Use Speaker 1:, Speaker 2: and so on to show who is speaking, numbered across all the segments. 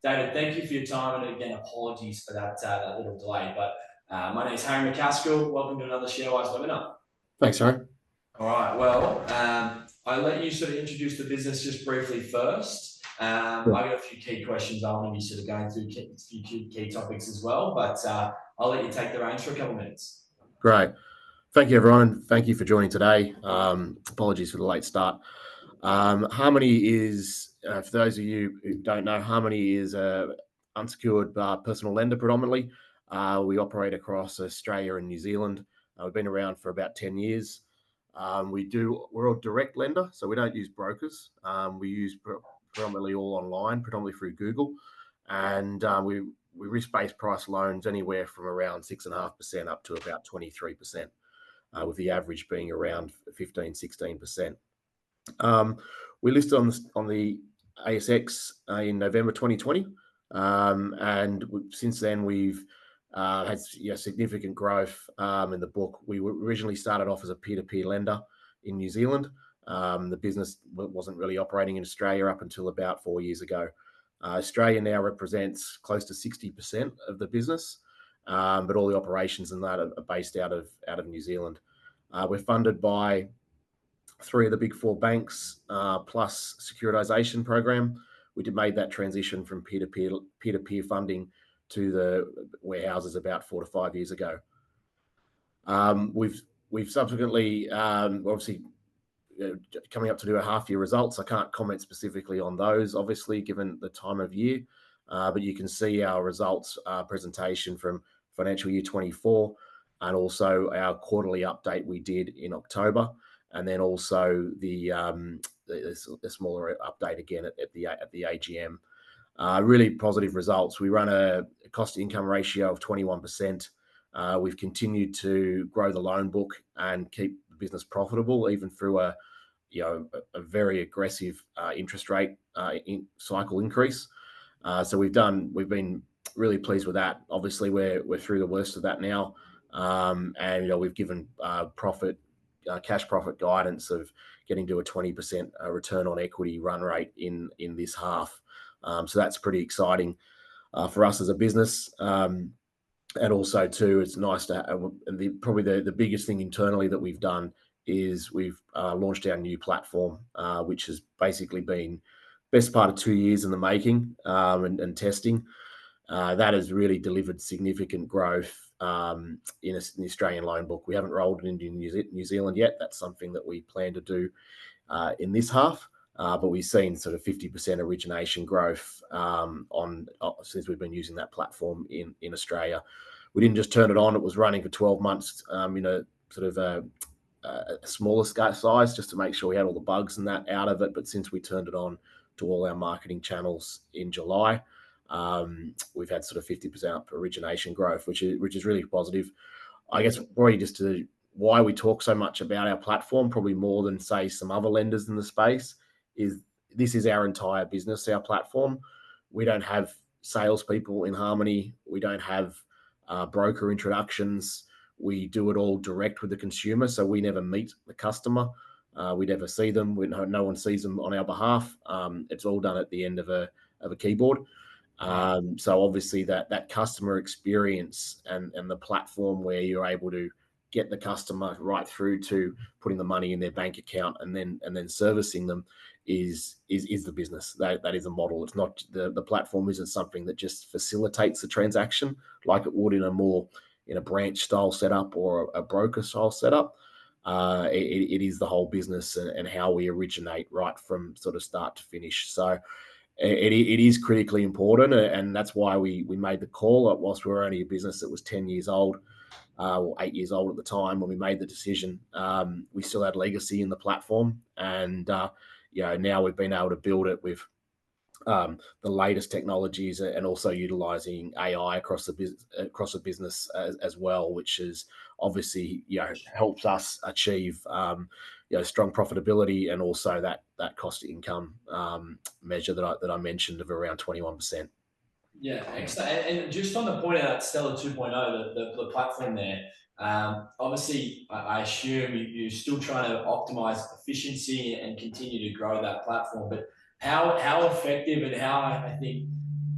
Speaker 1: David, thank you for your time, and again, apologies for that little delay. But my name is Harry McCaskill. Welcome to another ShareWise webinar.
Speaker 2: Thanks, Harry.
Speaker 1: All right. Well, I'll let you sort of introduce the business just briefly first. I've got a few key questions. I want to be sort of going through a few key topics as well, but I'll let you take the reins for a couple of minutes.
Speaker 2: Great. Thank you, everyone, and thank you for joining today. Apologies for the late start. Harmoney is, for those of you who don't know, Harmoney is a unsecured personal lender predominantly. We operate across Australia and New Zealand. We've been around for about 10 years. We're a direct lender, so we don't use brokers. We use predominantly all online, predominantly through Google, and we risk-based price loans anywhere from around 6.5% up to about 23%, with the average being around 15-16%. We listed on the ASX in November 2020, and since then we've had significant growth in the book. We originally started off as a peer-to-peer lender in New Zealand. The business wasn't really operating in Australia up until about 4 years ago. Australia now represents close to 60% of the business, but all the operations in that are based out of New Zealand. We're funded by 3 of the big 4 banks plus securitization program. We made that transition from peer-to-peer funding to the warehouses about 4 to 5 years ago. We've subsequently obviously coming up to do a half-year results. I can't comment specifically on those, obviously, given the time of year, but you can see our results presentation from financial year 24, and also our quarterly update we did in October, and then also the smaller update again at the AGM. Really positive results. We run a cost-to-income ratio of 21%. We've continued to grow the loan book and keep the business profitable, even through a very aggressive interest rate cycle increase. So we've been really pleased with that. Obviously, we're through the worst of that now, and we've given cash profit guidance of getting to a 20% return on equity run rate in this half. So that's pretty exciting for us as a business. And also too, it's nice to have, probably the biggest thing internally that we've done is we've launched our new platform, which has basically been best part of 2 years in the making and testing. That has really delivered significant growth in the Australian loan book. We haven't rolled it into New Zealand yet. That's something that we plan to do in this half. But we've seen sort of 50% origination growth since we've been using that platform in Australia. We didn't just turn it on; it was running for 12 months. Sort of a smaller size, just to make sure we had all the bugs and that out of it. But since we turned it on to all our marketing channels in July, we've had sort of 50% up origination growth, which is really positive. I guess probably just to why we talk so much about our platform, probably more than say some other lenders in the space, is this is our entire business, our platform. We don't have salespeople in Harmoney. We don't have broker introductions. We do it all direct with the consumer, so we never meet the customer. We never see them. No one sees them on our behalf. It's all done at the end of a keyboard. So obviously that customer experience and the platform where you're able to get the customer right through to putting the money in their bank account and then servicing them is the business. That is a model. It's not the platform isn't something that just facilitates the transaction like it would in a branch style setup or a broker style setup. It is the whole business and how we originate right from sort of start to finish. So it is critically important, and that's why we made the call. Whilst we were only a business that was 10 years old, or 8 years old at the time when we made the decision, we still had legacy in the platform, and now we've been able to build it with the latest technologies and also utilizing AI across the business as well, which is obviously helps us achieve strong profitability and also that cost to income measure that I mentioned of around 21%.
Speaker 1: Yeah, excellent. And just on the point of that Stellare 2.0, the platform there, obviously, I assume you're still trying to optimize efficiency and continue to grow that platform. But how effective and how, I think,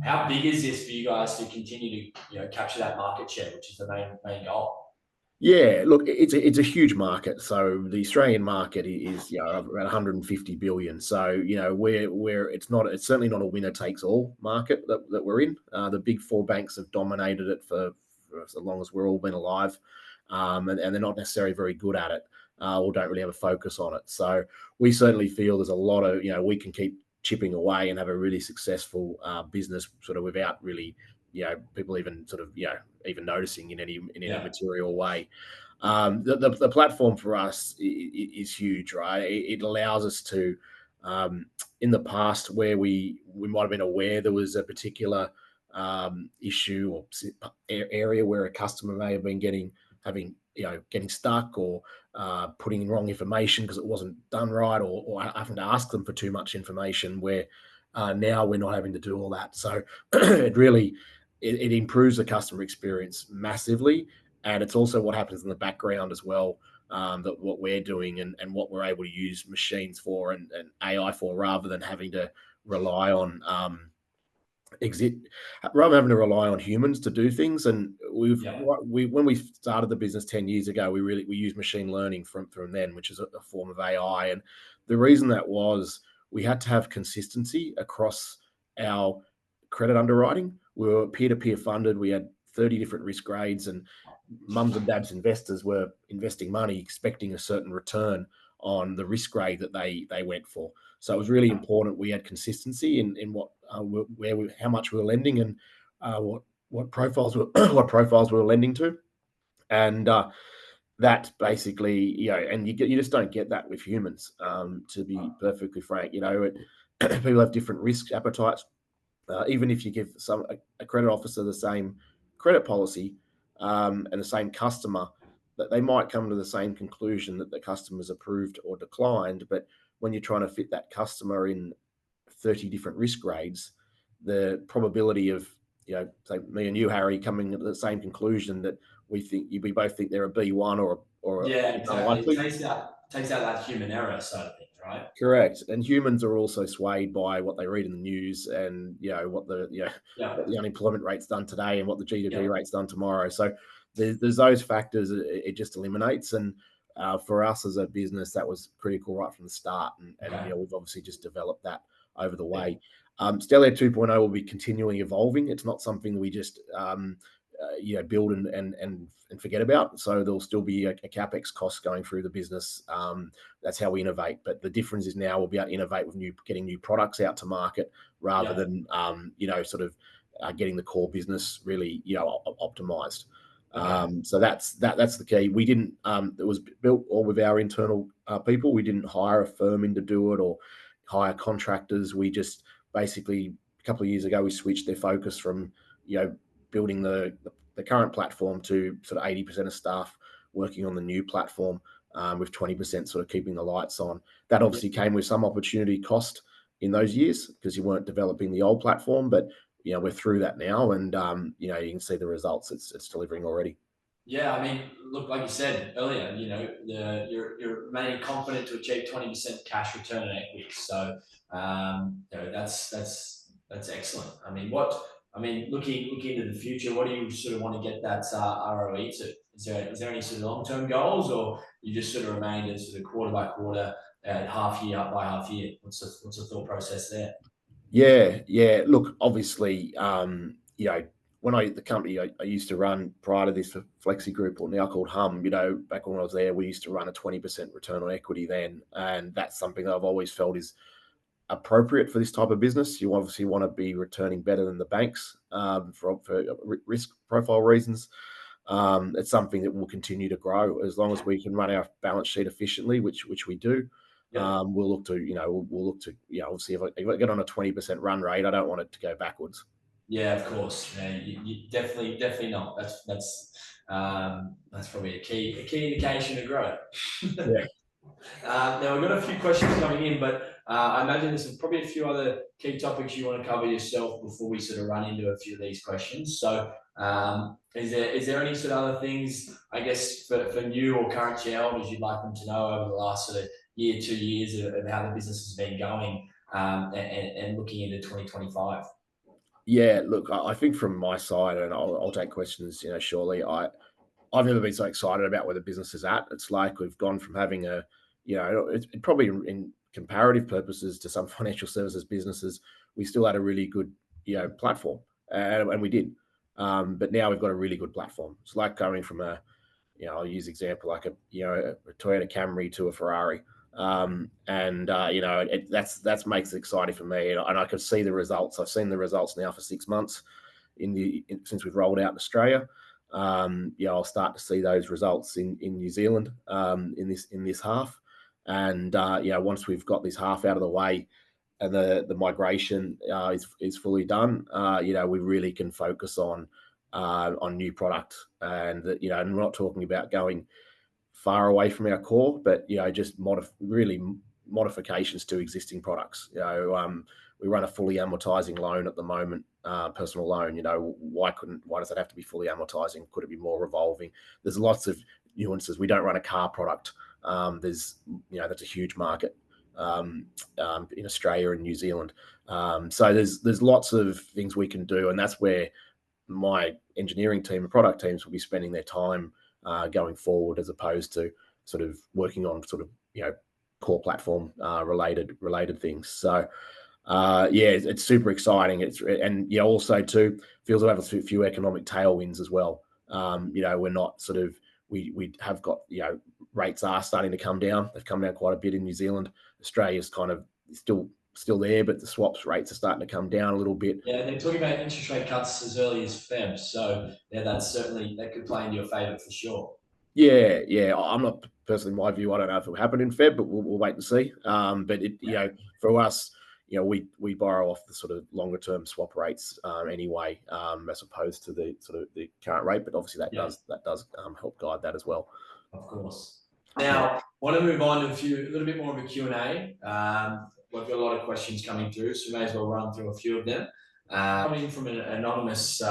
Speaker 1: How big is this for you guys to continue to capture that market share, which is the main goal?
Speaker 2: Yeah, look, it's a huge market. So the Australian market is around 150 billion. So we're it's certainly not a winner takes all market that we're in. The big four banks have dominated it for as long as we're all been alive, and they're not necessarily very good at it, or don't really have a focus on it. So we certainly feel there's a lot of we can keep chipping away and have a really successful business sort of without really people even sort of even noticing in any
Speaker 1: Yeah.
Speaker 2: material way. The platform for us is huge, right? It allows us to, in the past, where we might have been aware there was a particular issue or area where a customer may have been getting stuck or putting in wrong information because it wasn't done right, or having to ask them for too much information. Where now we're not having to do all that, so it really it improves the customer experience massively, and it's also what happens in the background as well. That what we're doing and what we're able to use machines for and AI for, rather than having to rely on humans to do things. And when we started the business 10 years ago, we used machine learning from then, which is a form of AI. And the reason that was, we had to have consistency across our credit underwriting. We were peer-to-peer funded. We had 30 different risk grades, and mums and dads investors were investing money expecting a certain return on the risk grade that they went for. So it was really important we had consistency in what how much we were lending, and what profiles we were lending to. And that basically, and you just don't get that with humans. To be perfectly frank, people have different risk appetites. Even if you give a credit officer the same credit policy, and the same customer, that they might come to the same conclusion that the customer's approved or declined. But when you're trying to fit that customer in 30 different risk grades, the probability of, say me and you, Harry, coming to the same conclusion that we both think they're a B1 or
Speaker 1: Yeah, exactly.
Speaker 2: unlikely.
Speaker 1: It takes out that human error side of things, right?
Speaker 2: Correct. And humans are also swayed by what they read in the news, and what the unemployment rate's done today and what the GDP rate's done tomorrow. So there's those factors it just eliminates. And for us as a business, that was critical right from the start. And we've obviously just developed that over the way. Stellare 2.0 will be continually evolving. It's not something we just build and forget about. So there'll still be a capex cost going through the business. That's how we innovate. But the difference is now we'll be able to innovate with getting new products out to market, rather than getting the core business really optimized. So that's the key. We didn't. It was built all with our internal people. We didn't hire a firm in to do it or hire contractors. We just basically, a couple of years ago, we switched their focus from building the current platform to sort of 80% of staff working on the new platform, with 20% sort of keeping the lights on. That obviously came with some opportunity cost in those years because you weren't developing the old platform, but we're through that now, and you can see the results it's delivering already.
Speaker 1: Yeah, I mean, look, like you said earlier, you're remaining confident to achieve 20% cash return on equity. So that's excellent. I mean, looking into the future, what do you sort of want to get that ROE to? Is there any sort of long-term goals, or you just sort of remain at sort of quarter by quarter, half year up by half year? What's the thought process there?
Speaker 2: Yeah. Look, obviously, when the company I used to run prior to this for Flexi Group, or now called Hum, back when I was there, we used to run a 20% return on equity then, and that's something that I've always felt is appropriate for this type of business. You obviously want to be returning better than the banks, for risk profile reasons. It's something that will continue to grow as long as we can run our balance sheet efficiently, which we do. We'll look to obviously if I get on a 20% run rate, I don't want it to go backwards.
Speaker 1: Yeah, of course. Yeah, you definitely not. That's probably a key indication of growth.
Speaker 2: Yeah.
Speaker 1: Now we've got a few questions coming in, but I imagine there's probably a few other key topics you want to cover yourself before we sort of run into a few of these questions. So, is there any sort of other things, I guess, for new or current shareholders you'd like them to know over the last sort of year, 2 years of how the business has been going, and looking into 2025?
Speaker 2: Yeah, look, I think from my side, and I'll take questions, shortly. I've never been so excited about where the business is at. It's like we've gone from having it's probably in comparative purposes to some financial services businesses, we still had a really good, platform, and we did. But now we've got a really good platform. It's like going from I'll use example like a Toyota Camry to a Ferrari. And that's makes it exciting for me, and I can see the results. I've seen the results now for 6 months since we've rolled out in Australia. I'll start to see those results in New Zealand in this half, and once we've got this half out of the way and the migration is fully done, we really can focus on new product, and and we're not talking about going far away from our core, but just modifications to existing products. We run a fully amortizing loan at the moment, personal loan. Why does it have to be fully amortizing? Could it be more revolving? There's lots of nuances. We don't run a car product. There's that's a huge market in Australia and New Zealand. So there's lots of things we can do, and that's where my engineering team and product teams will be spending their time going forward, as opposed to sort of working on sort of core platform related things. So it's super exciting. And also too feels to have a few economic tailwinds as well. We're not sort of we have got rates are starting to come down. They've come down quite a bit in New Zealand. Australia's kind of still there, but the swaps rates are starting to come down a little bit.
Speaker 1: Yeah, they're talking about interest rate cuts as early as Feb, so yeah, that could play into your favour for sure.
Speaker 2: Yeah. I'm not personally, my view, I don't know if it will happen in Feb, but we'll wait and see. But for us, we borrow off the sort of longer term swap rates anyway, as opposed to the sort of the current rate. But obviously that does help guide that as well.
Speaker 1: Of course. Now, I want to move on to a little bit more of a Q&A. We've got a lot of questions coming through, so we may as well run through a few of them. Coming from an anonymous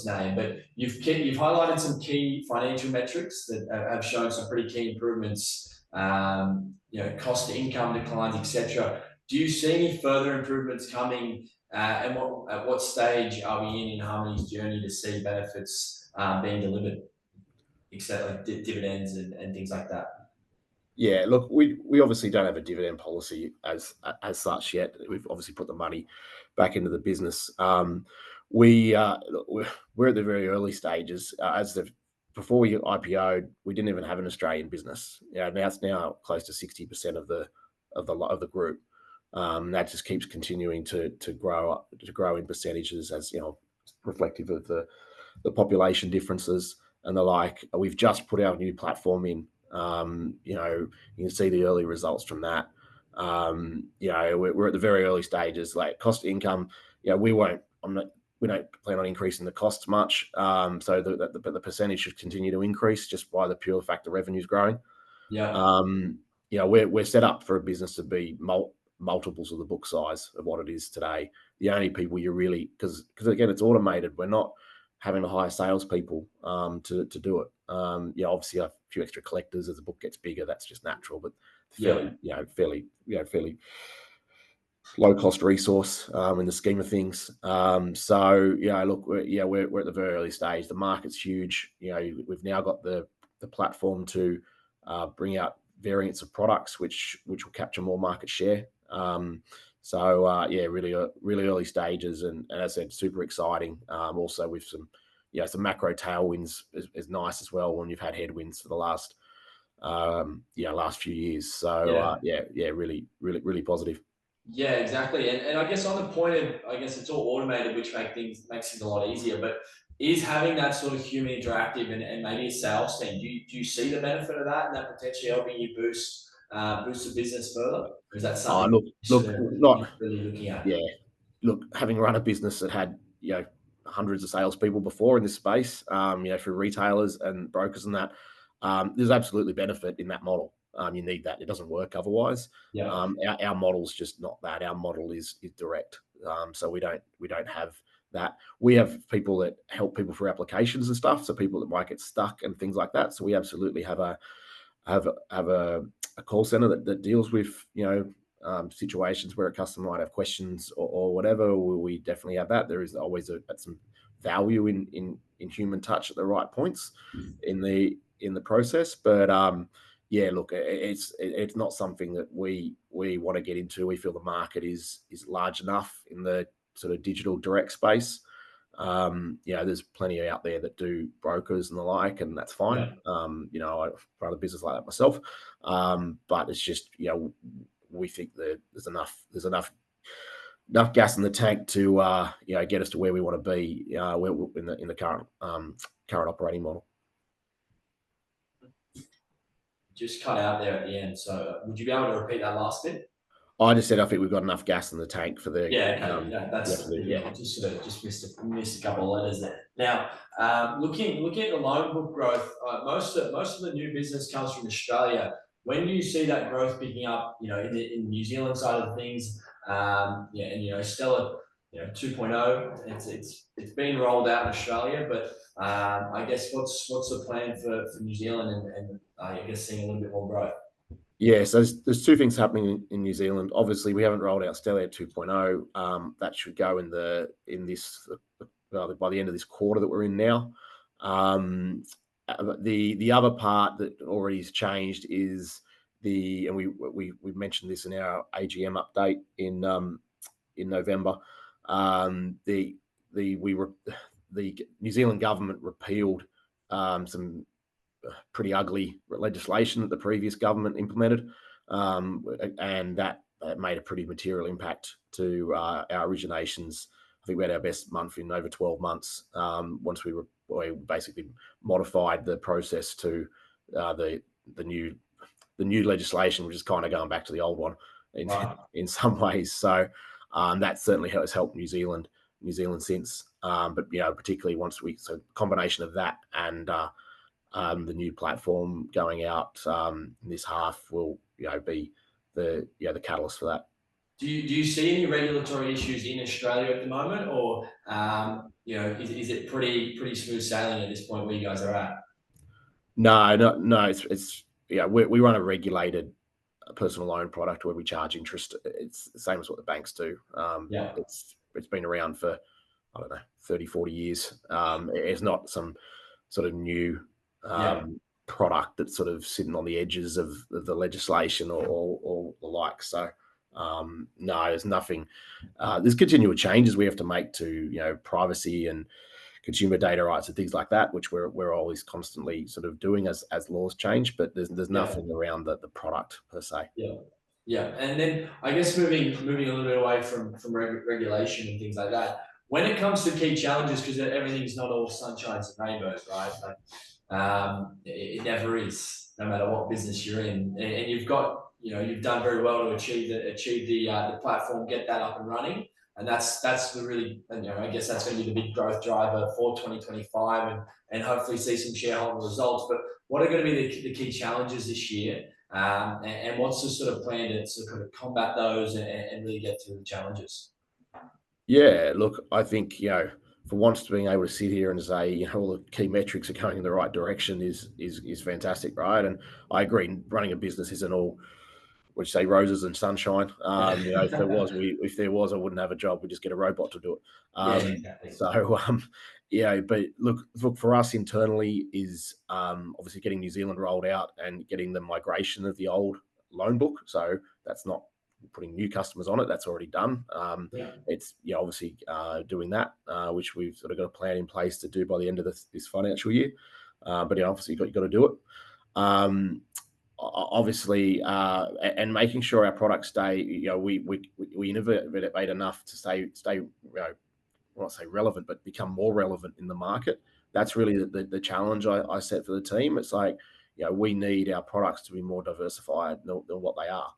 Speaker 1: name, but you've highlighted some key financial metrics that have shown some pretty key improvements. Cost to income declines, etc. Do you see any further improvements coming? And at what stage are we in Harmoney's journey to see benefits being delivered, except like dividends and things like that?
Speaker 2: Yeah, look, we obviously don't have a dividend policy as such yet. We've obviously put the money back into the business. We're at the very early stages. Before we IPO'd, we didn't even have an Australian business. Now it's close to 60% of the group. That just keeps continuing to grow in percentages, as reflective of the population differences and the like. We've just put our new platform in. You can see the early results from that. We're at the very early stages. Like cost to income, we don't plan on increasing the costs much. So the percentage should continue to increase just by the pure fact that revenue's growing.
Speaker 1: Yeah.
Speaker 2: We're set up for a business to be multiples of the book size of what it is today. The only people you really, because again, it's automated. We're not having to hire salespeople to do it. Obviously a few extra collectors as the book gets bigger. That's just natural, but fairly low cost resource in the scheme of things. Look, we're at the very early stage. The market's huge. We've now got the platform to bring out variants of products which will capture more market share. Really early stages, and as I said, super exciting. Also with some macro tailwinds is nice as well when you've had headwinds for the last few years. So really positive.
Speaker 1: Yeah, exactly. And I guess on the point of, I guess it's all automated, which makes things a lot easier, but is having that sort of human interactive and maybe a sales team, do you see the benefit of that and that potentially helping you boost the business further? Or is that something you're really looking at?
Speaker 2: Yeah. Look, having run a business that had, hundreds of salespeople before in this space, for retailers and brokers and that, there's absolutely benefit in that model. You need that. It doesn't work otherwise.
Speaker 1: Yeah.
Speaker 2: Our model's just not that. Our model is direct. So we don't have that. We have people that help people through applications and stuff. So people that might get stuck and things like that. So we absolutely have a call center that deals with, situations where a customer might have questions or whatever, we definitely have that. There is always some value in human touch at the right points in the process. But yeah, look, it's not something that we want to get into. We feel the market is large enough in the sort of digital direct space. There's plenty out there that do brokers and the like, and that's fine. I run a business like that myself. But it's just, we think that there's enough gas in the tank to get us to where we want to be in the current operating model.
Speaker 1: Just cut out there at the end. So would you be able to repeat that last bit?
Speaker 2: I just said I think we've got enough gas in the tank for the
Speaker 1: just missed a couple of letters there. Now, looking at the loan book growth, most of the new business comes from Australia. When do you see that growth picking up? In the New Zealand side of things, and Stellare, 2.0. It's been rolled out in Australia, but I guess what's the plan for New Zealand and I guess seeing a little bit more growth?
Speaker 2: Yeah, so there's two things happening in New Zealand. Obviously, we haven't rolled out Stellare 2.0. That should go by the end of this quarter that we're in now. The other part that already has changed is and we mentioned this in our AGM update in November. The New Zealand government repealed some pretty ugly legislation that the previous government implemented, and that made a pretty material impact to our originations. I think we had our best month in over 12 months once we basically modified the process to the new legislation, which is kind of going back to the old one in some ways. So that certainly has helped New Zealand since. But particularly combination of that and the new platform going out this half will be the catalyst for that.
Speaker 1: Do you see any regulatory issues in Australia at the moment, or is it pretty smooth sailing at this point where you guys are at?
Speaker 2: No. It's we run a regulated personal loan product where we charge interest. It's the same as what the banks do. It's been around for 30, 40 years. It's not some sort of new product that's sort of sitting on the edges of the legislation or the like. So no, there's nothing. There's continual changes we have to make to privacy and consumer data rights and things like that, which we're always constantly sort of doing as laws change. But there's nothing around the product per se.
Speaker 1: Yeah, and then I guess moving a little bit away from regulation and things like that. When it comes to key challenges, because everything's not all sunshines and rainbows, right? It never is, no matter what business you're in. And you've done very well to achieve the platform, get that up and running. And that's the really, I guess that's going to be the big growth driver for 2025 and hopefully see some shareholder results. But what are going to be the key challenges this year? And what's the sort of plan to sort of combat those and really get through the challenges?
Speaker 2: Yeah, look, I think, for once being able to sit here and say, all the key metrics are going in the right direction is fantastic, right? And I agree, running a business isn't all, would you say, roses and sunshine? If there was, I wouldn't have a job. We'd just get a robot to do it.
Speaker 1: Exactly.
Speaker 2: So, but look for us internally is obviously getting New Zealand rolled out and getting the migration of the old loan book. So that's not putting new customers on it. That's already done. It's obviously doing that, which we've sort of got a plan in place to do by the end of this financial year. But obviously you've got to do it. Obviously, and making sure our products stay, we innovate enough to stay, I won't say relevant, but become more relevant in the market. That's really the challenge I set for the team. It's like, we need our products to be more diversified than what they are.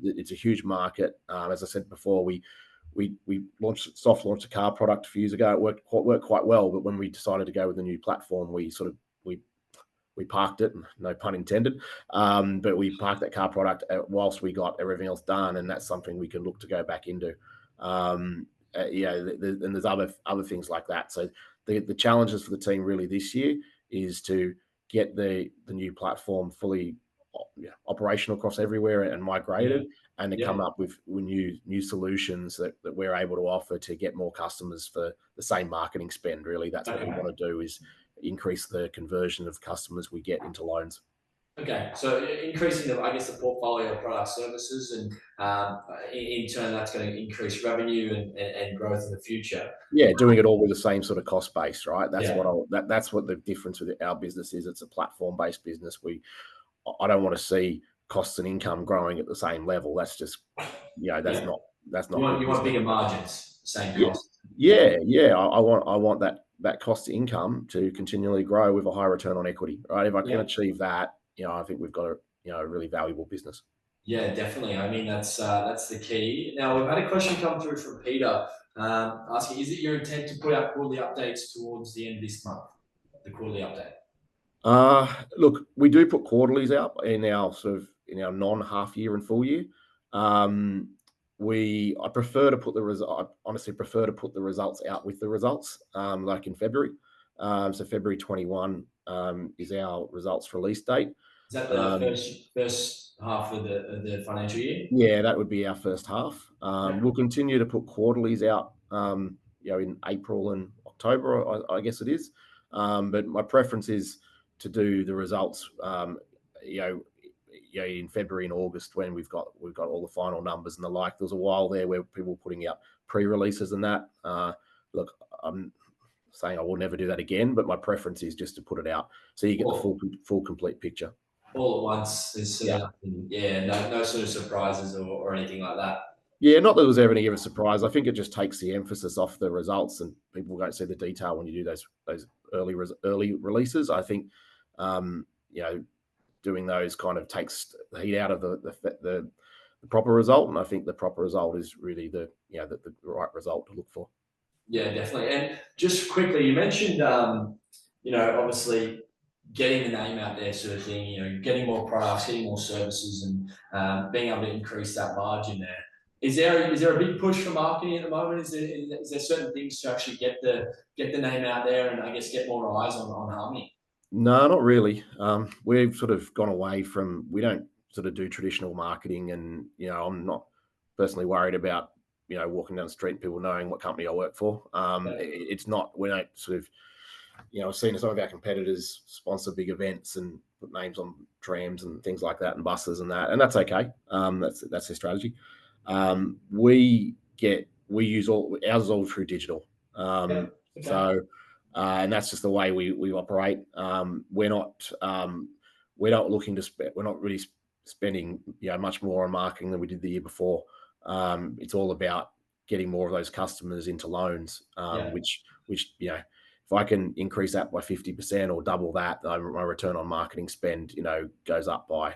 Speaker 2: It's a huge market. As I said before, we soft launched a car product a few years ago. It worked quite well, but when we decided to go with the new platform, we parked it, no pun intended. But we parked that car product whilst we got everything else done, and that's something we can look to go back into. And there's other things like that. So the challenges for the team really this year is to get the new platform fully operational across everywhere and migrated, and to come up with new solutions that we're able to offer to get more customers for the same marketing spend. Really, that's what we want to do, is increase the conversion of customers we get into loans.
Speaker 1: Okay, so increasing the, I guess, the portfolio of product services, and in turn, that's going to increase revenue and growth in the future.
Speaker 2: Yeah, doing it all with the same sort of cost base, right? That's
Speaker 1: Yeah.
Speaker 2: what the difference with our business is. It's a platform-based business. I don't want to see costs and income growing at the same level. That's just, that's not
Speaker 1: You
Speaker 2: good
Speaker 1: want
Speaker 2: business.
Speaker 1: bigger margins, same
Speaker 2: Yeah,
Speaker 1: cost.
Speaker 2: I want that cost to income to continually grow with a high return on equity, right? If I can achieve that, I think we've got a really valuable business.
Speaker 1: Yeah, definitely. I mean, that's the key. Now, we've had a question come through from Peter asking, is it your intent to put out quarterly updates towards the end of this month, the quarterly update?
Speaker 2: Look, we do put quarterlies out in our non-half year and full year. I prefer to put I honestly prefer to put the results out with the results, like in February. So February 21 is our results release date.
Speaker 1: Is that the first half of the financial year?
Speaker 2: Yeah, that would be our first half. We'll continue to put quarterlies out, in April and October, I guess it is. But my preference is to do the results, in February and August, when we've got all the final numbers and the like. There was a while there where people were putting out pre-releases and that. Look, I'm saying I will never do that again, but my preference is just to put it out so you get the full complete picture.
Speaker 1: All at once. There's no sort of surprises or anything like that.
Speaker 2: Yeah, not that there's ever any surprise. I think it just takes the emphasis off the results, and people don't see the detail when you do those early releases. I think, doing those kind of takes the heat out of the proper result, and I think the proper result is really the right result to look for.
Speaker 1: Yeah, definitely. And just quickly, you mentioned, obviously getting the name out there, sort of thing. Getting more products, getting more services, and being able to increase that margin there. Is there a big push for marketing at the moment? Is there certain things to actually get the name out there and I guess get more eyes on Harmoney?
Speaker 2: No, not really. We've sort of gone away from. We don't sort of do traditional marketing, and I'm not personally worried about walking down the street and people knowing what company I work for. It's not. We don't sort of. I've seen some of our competitors sponsor big events and put names on trams and things like that, and buses and that, and that's okay. That's their strategy. We use ours is all through digital. So, and that's just the way we operate. We're not looking to spend. We're not really spending much more on marketing than we did the year before. It's all about getting more of those customers into loans, which if I can increase that by 50% or double that, my return on marketing spend, goes up by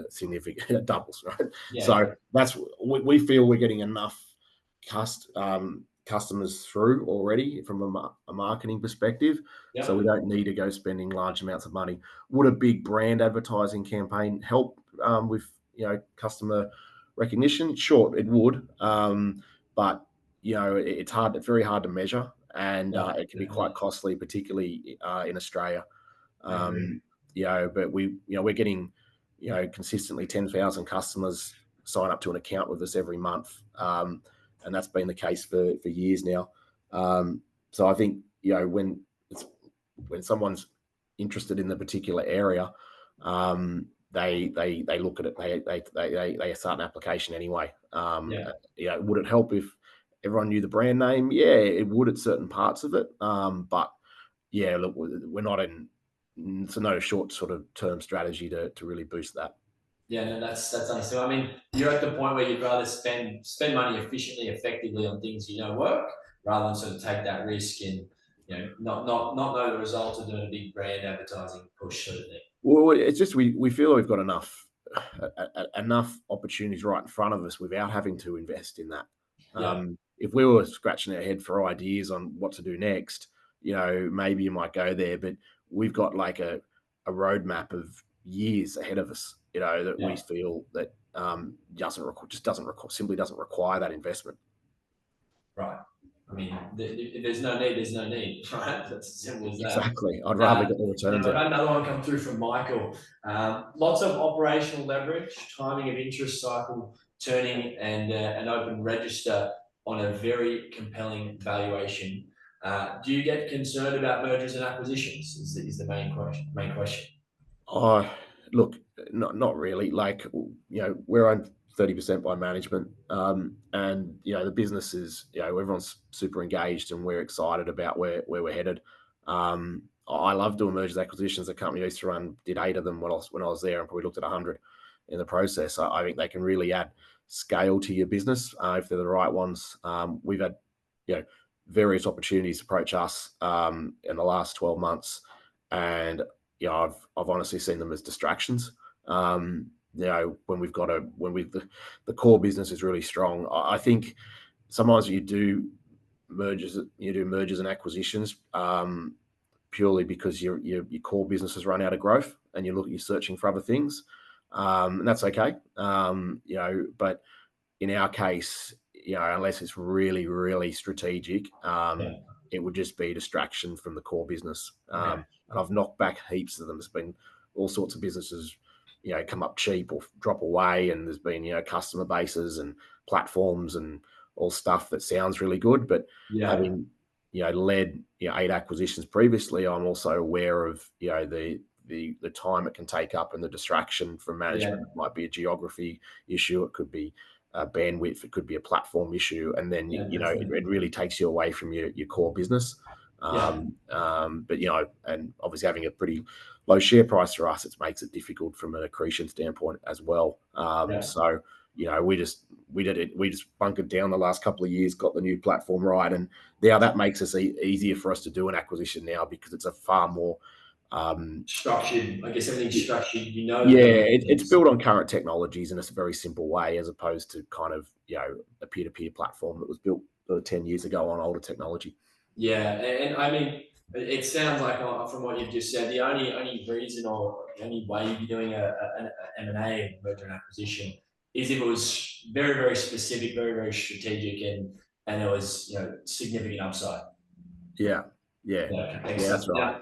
Speaker 2: significant doubles, right? Yeah. So we feel we're getting enough customers through already from a marketing perspective, so we don't need to go spending large amounts of money. Would a big brand advertising campaign help with customer recognition? Sure, it would, but it's hard. It's very hard to measure. And it can be quite costly, particularly in Australia. But we're getting consistently 10,000 customers sign up to an account with us every month, and that's been the case for years now. So I think when someone's interested in the particular area, they look at it. They start an application anyway. Would it help if everyone knew the brand name? Yeah, it would at certain parts of it. But look, we're not in. It's no short sort of term strategy to really boost that.
Speaker 1: Yeah, no, that's understandable. I mean, you're at the point where you'd rather spend money efficiently, effectively on things work, rather than sort of take that risk and not know the result of doing a big brand advertising push sort of thing.
Speaker 2: Well, it's just we feel we've got enough opportunities right in front of us without having to invest in that. If we were scratching our head for ideas on what to do next, maybe you might go there, but we've got like a roadmap of years ahead of us, that we feel that simply doesn't require that investment.
Speaker 1: Right. I mean, if there's no need, there's no need, right? That's as simple as that.
Speaker 2: Exactly. I'd rather get the returns
Speaker 1: Now, I've
Speaker 2: out.
Speaker 1: had another one come through from Michael. Lots of operational leverage, timing of interest cycle, turning and an open register on a very compelling valuation. Do you get concerned about mergers and acquisitions? Is the main question.
Speaker 2: Oh, look, not really. Like, we're owned 30% by management, and the business is, everyone's super engaged, and we're excited about where we're headed. I love doing mergers and acquisitions. The company I used to run did 8 of them when I was there, and probably looked at 100 in the process. I think they can really add scale to your business if they're the right ones. We've had, various opportunities approach us in the last 12 months, and I've honestly seen them as distractions. When the core business is really strong, I think sometimes you do mergers and acquisitions purely because your core business has run out of growth, and you're searching for other things, and that's okay. But in our case, unless it's really, really strategic, it would just be a distraction from the core business.
Speaker 1: Okay.
Speaker 2: And I've knocked back heaps of them. There's been all sorts of businesses, come up cheap or drop away, and there's been, customer bases and platforms and all stuff that sounds really good. But having, led 8 acquisitions previously, I'm also aware of, the time it can take up and the distraction from management. It might be a geography issue. It could be bandwidth. It could be a platform issue, and then it really takes you away from your core business. But and obviously having a pretty low share price for us, it makes it difficult from an accretion standpoint as well. So we just bunkered down the last couple of years, got the new platform right, and now that makes us easier for us to do an acquisition now, because it's a far more
Speaker 1: structured. I guess everything's structured.
Speaker 2: It's built on current technologies in a very simple way, as opposed to kind of a peer-to-peer platform that was built 10 years ago on older technology.
Speaker 1: Yeah, and I mean, it sounds like from what you've just said, the only reason or the only way you'd be doing an M&A, merger and acquisition, is if it was very, very specific, very, very strategic, and there was significant upside.
Speaker 2: Yeah, that's right.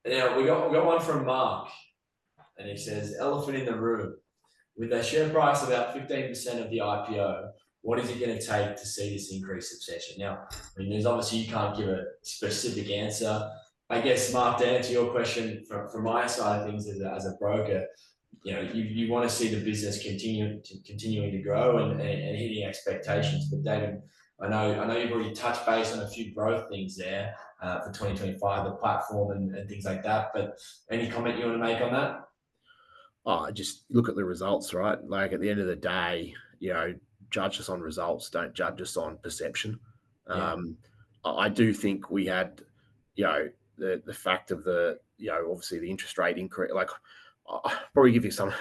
Speaker 1: Now we got one from Mark, and he says, elephant in the room. With a share price about 15% of the IPO, what is it going to take to see this increase substantially? Now, I mean, there's obviously, you can't give a specific answer. I guess, Mark, to answer your question from my side of things as a broker, you want to see the business continuing to grow and hitting expectations. But David, I know you've already touched base on a few growth things there for 2025, the platform and things like that. But any comment you want to make on that?
Speaker 2: Just look at the results, right? Like, at the end of the day, judge us on results, don't judge us on perception. I do think we had, the fact of the, obviously the interest rate increase. Like, I'll probably give you a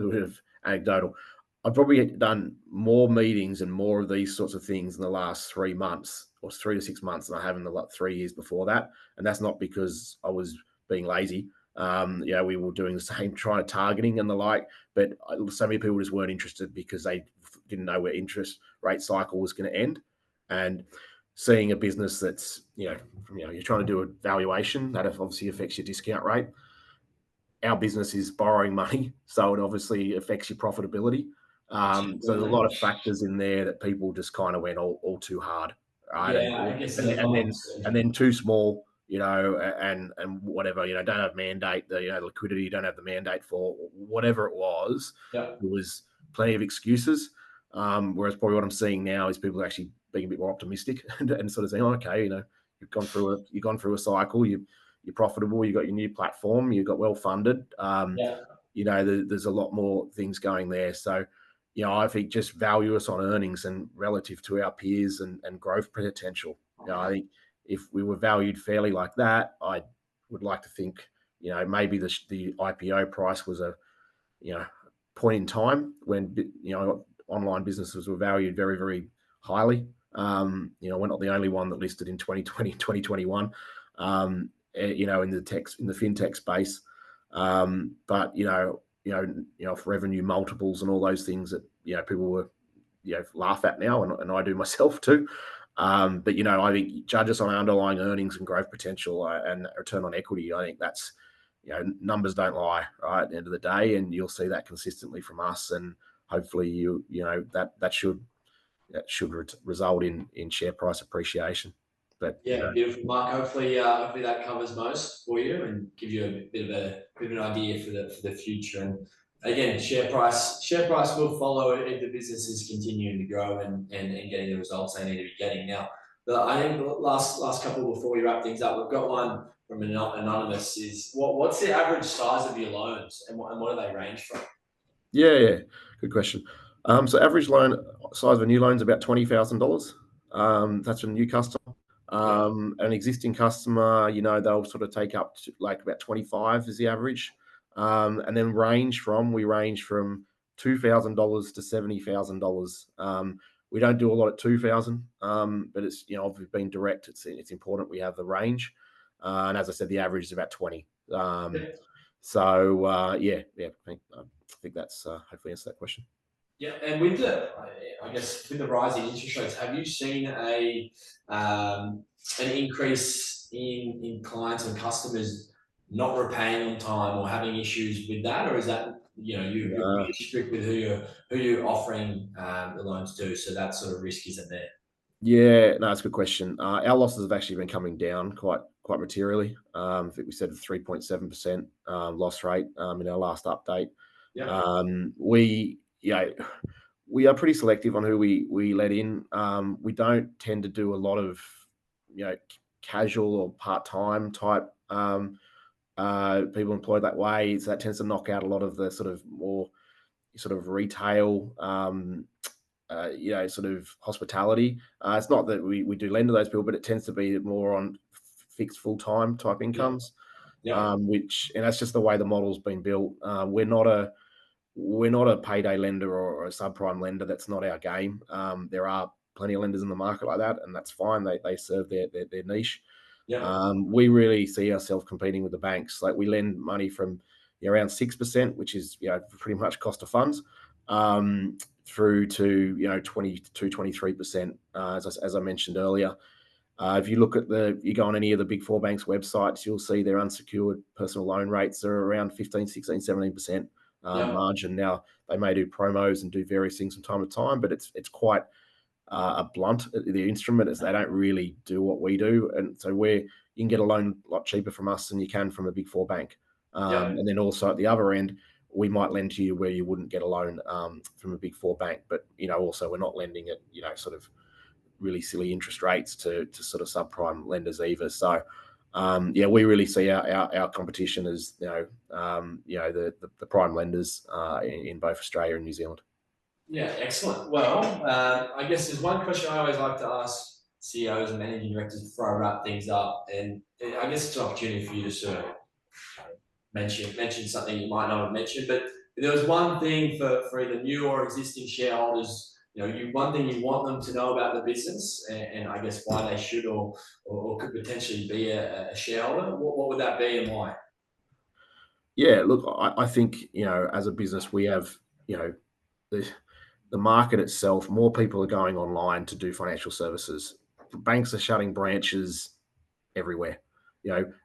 Speaker 2: bit of anecdotal. I've probably done more meetings and more of these sorts of things in the last 3 months, or 3 to 6 months, than I have in the 3 years before that. And that's not because I was being lazy. We were doing the same, trying to targeting and the like, but so many people just weren't interested because they didn't know where interest rate cycle was going to end. And seeing a business that's, you're trying to do a valuation, that obviously affects your discount rate. Our business is borrowing money, so it obviously affects your profitability. So there's a lot of factors in there that people just kind of went all too hard, right?
Speaker 1: I guess
Speaker 2: and then too small, and whatever, don't have mandate, the liquidity, don't have the mandate for whatever it was.
Speaker 1: There
Speaker 2: was plenty of excuses. Whereas probably what I'm seeing now is people actually being a bit more optimistic and sort of saying, okay, you've gone through a cycle, you're profitable, you've got your new platform, you've got well funded. There's a lot more things going there. So, I think just value us on earnings and relative to our peers and growth potential. I think if we were valued fairly like that, I would like to think, maybe the IPO price was a, point in time when, online businesses were valued very, very highly. We're not the only one that listed in 2020, 2021, in the fintech space. For revenue multiples and all those things that, people were, laugh at now, and I do myself too. But I think judge us on underlying earnings and growth potential and return on equity. I think that's numbers don't lie, right? At the end of the day, and you'll see that consistently from us, and hopefully that should result in share price appreciation. But
Speaker 1: yeah, beautiful, Mark. Hopefully that covers most for you and give you a bit of an idea for the future. And again, share price will follow if the business is continuing to grow and getting the results they need to be getting. Now, I think the last couple before we wrap things up, we've got one from an anonymous. Is what's the average size of your loans and what do they range from?
Speaker 2: Yeah, good question. So average loan size of a new loan is about $20,000. That's a new customer. An existing customer, they'll sort of take up to like about 25 is the average. And then we range from $2,000 to $70,000. We don't do a lot at 2,000, but it's, if we've been direct, it's important we have the range. And as I said, the average is about 20. So I think that's hopefully answer that question.
Speaker 1: Yeah, and with with the rising interest rates, have you seen an increase in clients and customers not repaying on time or having issues with that, or is that you're pretty strict with who you're offering the loans to, so that sort of risk isn't there?
Speaker 2: Yeah, no, that's a good question. Our losses have actually been coming down quite materially. I think we said a 3.7% loss rate in our last update.
Speaker 1: Yeah.
Speaker 2: We are pretty selective on who we let in. We don't tend to do a lot of casual or part-time type people employed that way. So that tends to knock out a lot of the sort of more sort of retail sort of hospitality. It's not that we do lend to those people, but it tends to be more on fixed full-time type incomes.
Speaker 1: Yeah.
Speaker 2: And that's just the way the model's been built. We're not a payday lender or a subprime lender. That's not our game. There are plenty of lenders in the market like that, and that's fine. They serve their niche.
Speaker 1: Yeah.
Speaker 2: We really see ourselves competing with the banks. Like we lend money from around 6%, which is pretty much cost of funds, through to 22, 23%. As I mentioned earlier. If you look at you go on any of the big four banks' websites, you'll see their unsecured personal loan rates are around 15, 16, 17% margin. Now, they may do promos and do various things from time to time, but it's quite a blunt. The instrument is they don't really do what we do. And so you can get a loan a lot cheaper from us than you can from a big four bank. And then also at the other end, we might lend to you where you wouldn't get a loan from a big four bank. But, also we're not lending at, sort of really silly interest rates to sort of subprime lenders either. So, we really see our competition as, the prime lenders in both Australia and New Zealand.
Speaker 1: Yeah, excellent. Well, I guess there's one question I always like to ask CEOs and managing directors before I wrap things up, and I guess it's an opportunity for you to sort of mention something you might not have mentioned. But if there was one thing for either new or existing shareholders, one thing you want them to know about the business, and I guess why they should or could potentially be a shareholder, what would that be and why?
Speaker 2: Yeah, look, I think as a business we have the market itself, more people are going online to do financial services. Banks are shutting branches everywhere.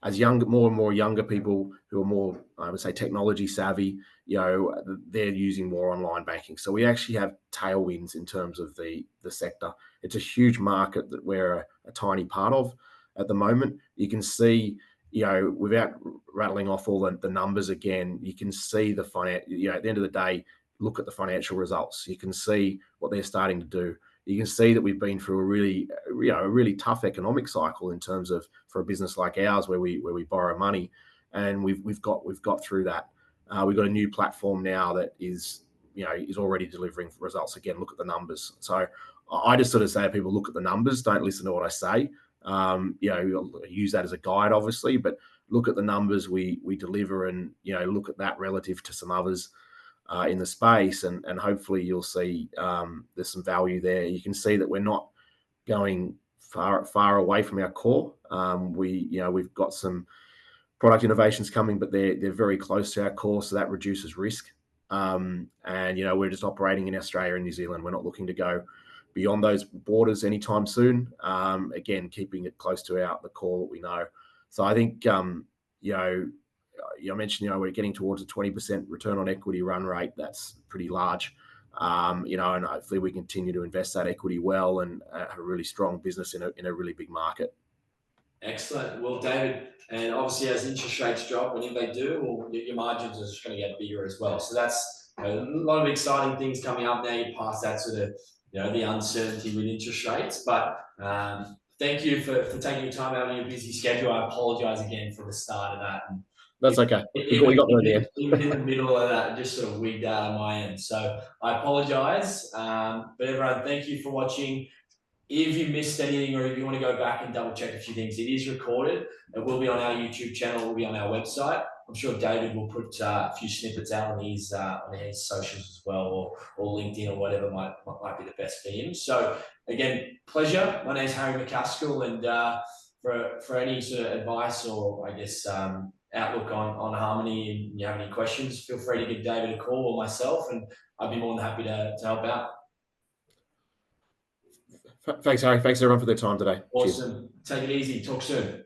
Speaker 2: As more and more younger people who are more, I would say, technology savvy, they're using more online banking. So we actually have tailwinds in terms of the sector. It's a huge market that we're a tiny part of at the moment. You can see, without rattling off all the numbers again, you can see at the end of the day, look at the financial results. You can see what they're starting to do. You can see that we've been through a really tough economic cycle in terms of, for a business like ours where we borrow money, and we've got through that. We've got a new platform now that is already delivering results. Again, look at the numbers. So I just sort of say to people, look at the numbers. Don't listen to what I say. Use that as a guide, obviously, but look at the numbers we deliver, and look at that relative to some others in the space, and hopefully you'll see there's some value there. You can see that we're not going far away from our core. We've got some product innovations coming, but they're very close to our core, so that reduces risk. And we're just operating in Australia and New Zealand. We're not looking to go beyond those borders anytime soon. Again, keeping it close to the core that we know. So I think, I mentioned, we're getting towards a 20% return on equity run rate. That's pretty large. And hopefully we continue to invest that equity well and have a really strong business in a really big market.
Speaker 1: Excellent. Well, David, and obviously as interest rates drop, and if they do, well, your margins are just going to get bigger as well. So that's a lot of exciting things coming up now. You pass that sort of, the uncertainty with interest rates. But thank you for taking your time out of your busy schedule. I apologise again for the start of that. And
Speaker 2: that's okay. We got there in the end.
Speaker 1: Even in the middle of that, just sort of wigged out on my end. So I apologise. But everyone, thank you for watching. If you missed anything or if you want to go back and double check a few things, it is recorded. It will be on our YouTube channel. It will be on our website. I'm sure David will put a few snippets out on his socials as well, or LinkedIn or whatever might be the best for him. So again, pleasure. My name is Harry McCaskill, and for any sort of advice or I guess outlook on Harmoney, and you have any questions, feel free to give David a call or myself, and I'd be more than happy to help out.
Speaker 2: Thanks, Harry. Thanks everyone for their time today.
Speaker 1: Awesome. Cheers. Take it easy. Talk soon.